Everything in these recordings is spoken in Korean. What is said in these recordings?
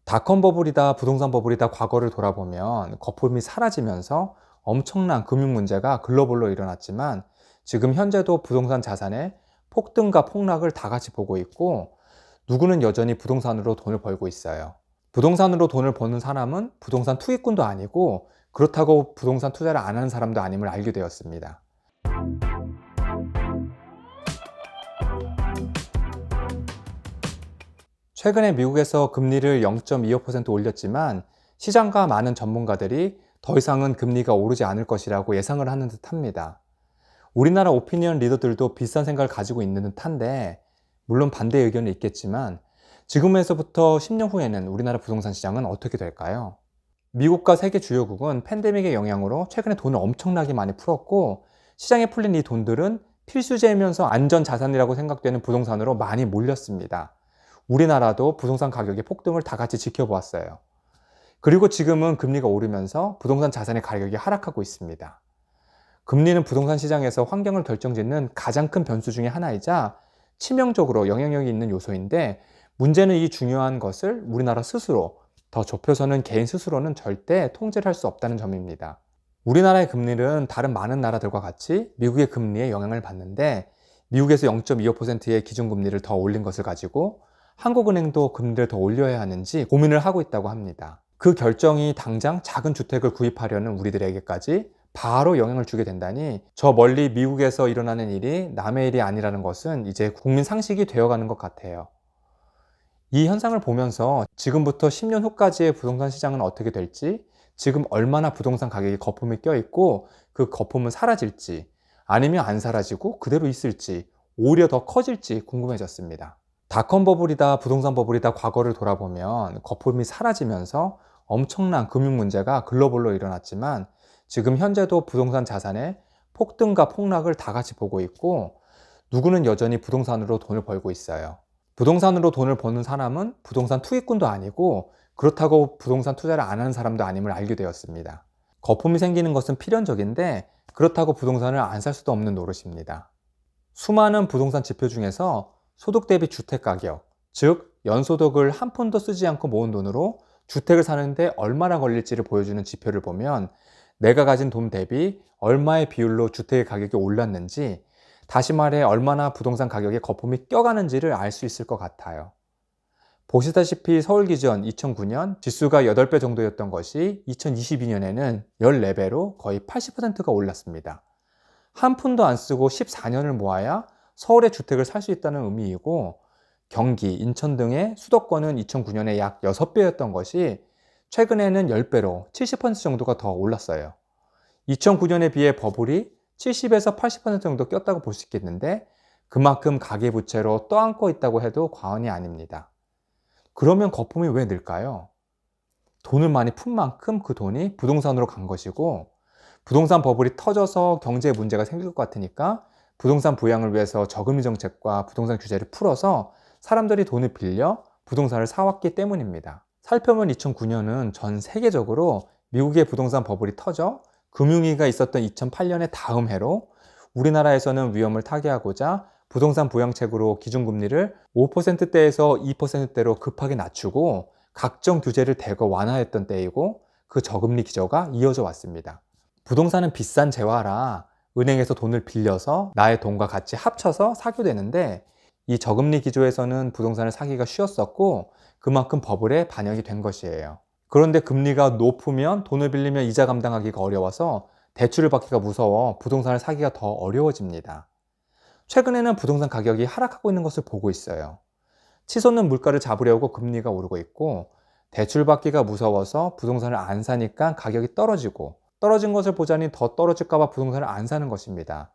닷컴 버블이다 부동산 버블이다 과거를 돌아보면 거품이 사라지면서 엄청난 금융 문제가 글로벌로 일어났지만 지금 현재도 부동산 자산의 폭등과 폭락을 다 같이 보고 있고 누구는 여전히 부동산으로 돈을 벌고 있어요. 부동산으로 돈을 버는 사람은 부동산 투기꾼도 아니고 그렇다고 부동산 투자를 안 하는 사람도 아님을 알게 되었습니다. 최근에 미국에서 금리를 0.25% 올렸지만 시장과 많은 전문가들이 더 이상은 금리가 오르지 않을 것이라고 예상을 하는 듯합니다. 우리나라 오피니언 리더들도 비슷한 생각을 가지고 있는 듯한데 물론 반대 의견이 있겠지만 지금에서부터 10년 후에는 우리나라 부동산 시장은 어떻게 될까요? 미국과 세계 주요국은 팬데믹의 영향으로 최근에 돈을 엄청나게 많이 풀었고 시장에 풀린 이 돈들은 필수재이면서 안전 자산이라고 생각되는 부동산으로 많이 몰렸습니다. 우리나라도 부동산 가격의 폭등을 다 같이 지켜보았어요. 그리고 지금은 금리가 오르면서 부동산 자산의 가격이 하락하고 있습니다. 금리는 부동산 시장에서 환경을 결정짓는 가장 큰 변수 중에 하나이자 치명적으로 영향력이 있는 요소인데 문제는 이 중요한 것을 우리나라 스스로 더 좁혀서는 개인 스스로는 절대 통제를 할 수 없다는 점입니다. 우리나라의 금리는 다른 많은 나라들과 같이 미국의 금리에 영향을 받는데 미국에서 0.25%의 기준금리를 더 올린 것을 가지고 한국은행도 금리를 더 올려야 하는지 고민을 하고 있다고 합니다. 그 결정이 당장 작은 주택을 구입하려는 우리들에게까지 바로 영향을 주게 된다니 저 멀리 미국에서 일어나는 일이 남의 일이 아니라는 것은 이제 국민 상식이 되어가는 것 같아요. 이 현상을 보면서 지금부터 10년 후까지의 부동산 시장은 어떻게 될지, 지금 얼마나 부동산 가격이 거품이 껴있고 그 거품은 사라질지 아니면 안 사라지고 그대로 있을지 오히려 더 커질지 궁금해졌습니다. 닷컴 버블이다 부동산 버블이다 과거를 돌아보면 거품이 사라지면서 엄청난 금융 문제가 글로벌로 일어났지만 지금 현재도 부동산 자산의 폭등과 폭락을 다 같이 보고 있고 누구는 여전히 부동산으로 돈을 벌고 있어요. 부동산으로 돈을 버는 사람은 부동산 투기꾼도 아니고 그렇다고 부동산 투자를 안 하는 사람도 아님을 알게 되었습니다. 거품이 생기는 것은 필연적인데 그렇다고 부동산을 안 살 수도 없는 노릇입니다. 수많은 부동산 지표 중에서 소득 대비 주택 가격, 즉 연소득을 한 푼도 쓰지 않고 모은 돈으로 주택을 사는데 얼마나 걸릴지를 보여주는 지표를 보면 내가 가진 돈 대비 얼마의 비율로 주택의 가격이 올랐는지, 다시 말해 얼마나 부동산 가격에 거품이 껴가는지를 알 수 있을 것 같아요. 보시다시피 서울 기준 2009년 지수가 8배 정도였던 것이 2022년에는 14배로 거의 80%가 올랐습니다. 한 푼도 안 쓰고 14년을 모아야 서울의 주택을 살 수 있다는 의미이고 경기, 인천 등의 수도권은 2009년에 약 6배였던 것이 최근에는 10배로 70% 정도가 더 올랐어요. 2009년에 비해 버블이 70에서 80% 정도 꼈다고 볼 수 있겠는데 그만큼 가계부채로 떠안고 있다고 해도 과언이 아닙니다. 그러면 거품이 왜 늘까요? 돈을 많이 푼 만큼 그 돈이 부동산으로 간 것이고 부동산 버블이 터져서 경제에 문제가 생길 것 같으니까 부동산 부양을 위해서 저금리 정책과 부동산 규제를 풀어서 사람들이 돈을 빌려 부동산을 사왔기 때문입니다. 살펴보면 2009년은 전 세계적으로 미국의 부동산 버블이 터져 금융위기가 있었던 2008년의 다음 해로 우리나라에서는 위험을 타개하고자 부동산 부양책으로 기준금리를 5%대에서 2%대로 급하게 낮추고 각종 규제를 대거 완화했던 때이고 그 저금리 기조가 이어져 왔습니다. 부동산은 비싼 재화라 은행에서 돈을 빌려서 나의 돈과 같이 합쳐서 사게 되는데 이 저금리 기조에서는 부동산을 사기가 쉬웠었고 그만큼 버블에 반영이 된 것이에요. 그런데 금리가 높으면 돈을 빌리면 이자 감당하기가 어려워서 대출을 받기가 무서워 부동산을 사기가 더 어려워집니다. 최근에는 부동산 가격이 하락하고 있는 것을 보고 있어요. 치솟는 물가를 잡으려고 금리가 오르고 있고 대출 받기가 무서워서 부동산을 안 사니까 가격이 떨어지고 떨어진 것을 보자니 더 떨어질까 봐 부동산을 안 사는 것입니다.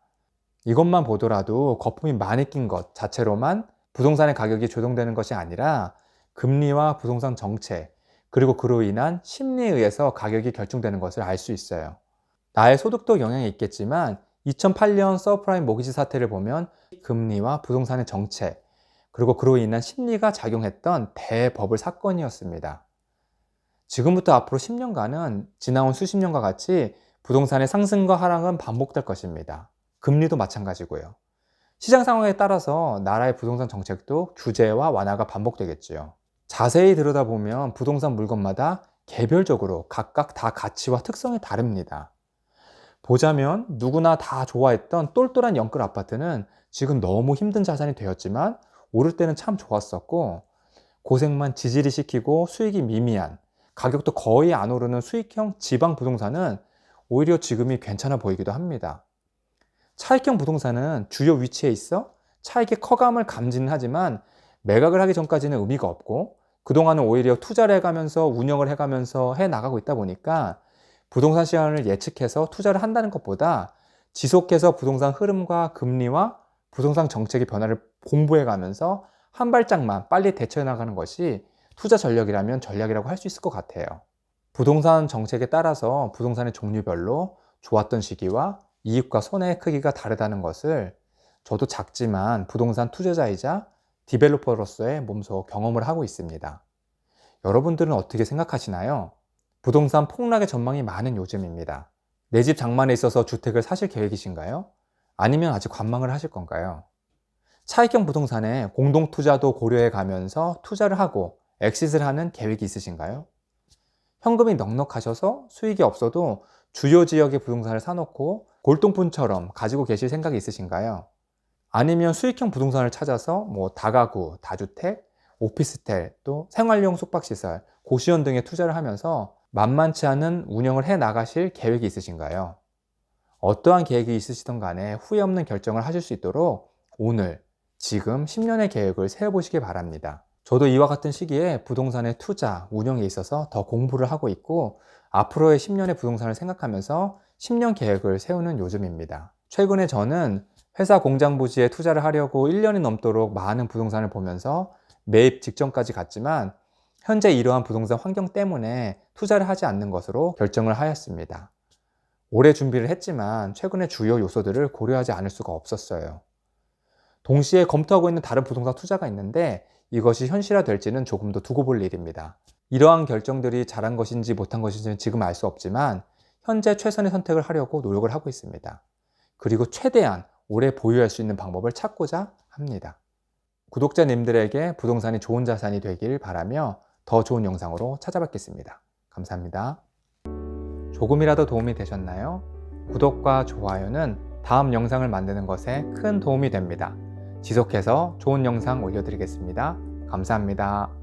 이것만 보더라도 거품이 많이 낀 것 자체로만 부동산의 가격이 조정되는 것이 아니라 금리와 부동산 정책 그리고 그로 인한 심리에 의해서 가격이 결정되는 것을 알 수 있어요. 나의 소득도 영향이 있겠지만 2008년 서프라임 모기지 사태를 보면 금리와 부동산의 정책 그리고 그로 인한 심리가 작용했던 대버블 사건이었습니다. 지금부터 앞으로 10년간은 지나온 수십 년과 같이 부동산의 상승과 하락은 반복될 것입니다. 금리도 마찬가지고요. 시장 상황에 따라서 나라의 부동산 정책도 규제와 완화가 반복되겠지요. 자세히 들여다보면 부동산 물건마다 개별적으로 각각 다 가치와 특성이 다릅니다. 보자면 누구나 다 좋아했던 똘똘한 영끌 아파트는 지금 너무 힘든 자산이 되었지만 오를 때는 참 좋았었고, 고생만 지지리 시키고 수익이 미미한, 가격도 거의 안 오르는 수익형 지방 부동산은 오히려 지금이 괜찮아 보이기도 합니다. 차익형 부동산은 주요 위치에 있어 차익의 커감을 감지는 하지만 매각을 하기 전까지는 의미가 없고, 그동안은 오히려 투자를 해가면서 운영을 해가면서 해나가고 있다 보니까 부동산 시장을 예측해서 투자를 한다는 것보다 지속해서 부동산 흐름과 금리와 부동산 정책의 변화를 공부해가면서 한 발짝만 빨리 대처해 나가는 것이 투자 전략이라면 전략이라고 할 수 있을 것 같아요. 부동산 정책에 따라서 부동산의 종류별로 좋았던 시기와 이익과 손해의 크기가 다르다는 것을 저도 작지만 부동산 투자자이자 디벨로퍼로서의 몸소 경험을 하고 있습니다. 여러분들은 어떻게 생각하시나요? 부동산 폭락의 전망이 많은 요즘입니다. 내 집 장만에 있어서 주택을 사실 계획이신가요? 아니면 아직 관망을 하실 건가요? 차익형 부동산에 공동투자도 고려해 가면서 투자를 하고 엑싯을 하는 계획이 있으신가요? 현금이 넉넉하셔서 수익이 없어도 주요 지역의 부동산을 사놓고 골동품처럼 가지고 계실 생각이 있으신가요? 아니면 수익형 부동산을 찾아서 다가구, 다주택, 오피스텔, 또 생활용 숙박시설, 고시원 등에 투자를 하면서 만만치 않은 운영을 해 나가실 계획이 있으신가요? 어떠한 계획이 있으시던 간에 후회 없는 결정을 하실 수 있도록 오늘, 지금 10년의 계획을 세워보시기 바랍니다. 저도 이와 같은 시기에 부동산의 투자, 운영에 있어서 더 공부를 하고 있고, 앞으로의 10년의 부동산을 생각하면서 10년 계획을 세우는 요즘입니다. 최근에 저는 회사 공장 부지에 투자를 하려고 1년이 넘도록 많은 부동산을 보면서 매입 직전까지 갔지만 현재 이러한 부동산 환경 때문에 투자를 하지 않는 것으로 결정을 하였습니다. 오래 준비를 했지만 최근의 주요 요소들을 고려하지 않을 수가 없었어요. 동시에 검토하고 있는 다른 부동산 투자가 있는데 이것이 현실화될지는 조금 더 두고 볼 일입니다. 이러한 결정들이 잘한 것인지 못한 것인지는 지금 알 수 없지만 현재 최선의 선택을 하려고 노력을 하고 있습니다. 그리고 최대한 오래 보유할 수 있는 방법을 찾고자 합니다. 구독자님들에게 부동산이 좋은 자산이 되길 바라며 더 좋은 영상으로 찾아뵙겠습니다. 감사합니다. 조금이라도 도움이 되셨나요? 구독과 좋아요는 다음 영상을 만드는 것에 큰 도움이 됩니다. 지속해서 좋은 영상 올려드리겠습니다. 감사합니다.